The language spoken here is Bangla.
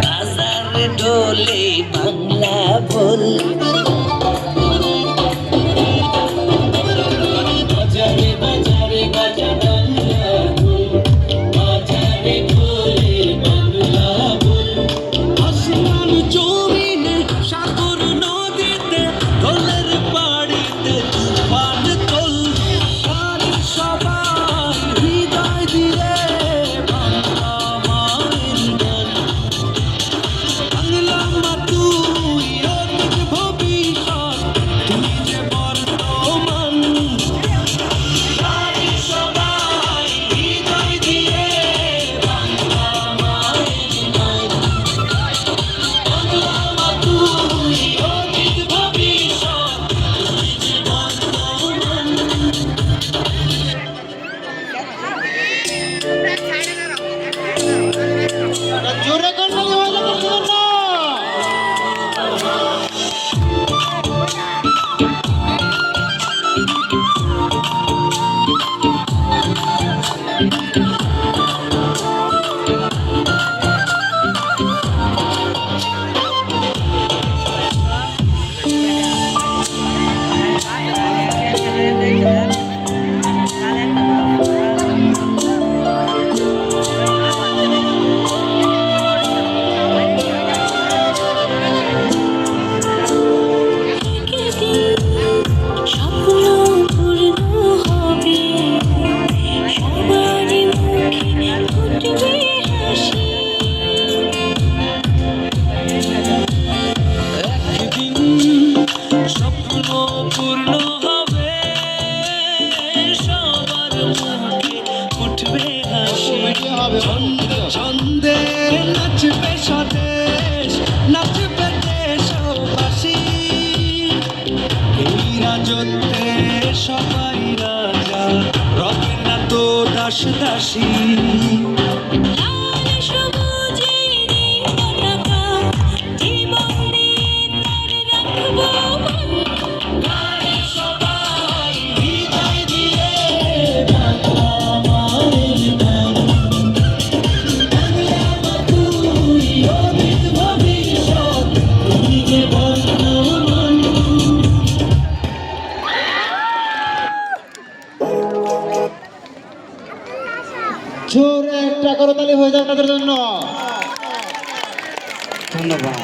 বাজারে ডোলে বাংলা বল বাজারে বাজারে বাজা বাংলা বল বাজারে ডোলে বাংলা বল আসমান জমিনে সাগর নদীতে দোলের বাড়িতে তুফান তোল গানের সবাই হৃদয় দিয়ে বাংলা মায়ের গান বাংলা মা তুই অতীত ভবিষ্যৎ তুই যে বর্তমান গানের সবাই হৃদয় দিয়ে বাংলা মায়ের গান বাংলা মা তুই অতীত ভবিষ্যৎ তুই যে বর্তমান জোরে করতে হবে না। স্বপ্ন পূর্ণ হবে সবার মুখে উঠবে হাসি ছন্দে নাচবে স্বদেশ নাচবে দেশবাসী এই রাজত্বে সবাই রাজা রবে না তো দাস দাসী জোরে একটা করতালি হয়ে যাক তাদের জন্য। ধন্যবাদ।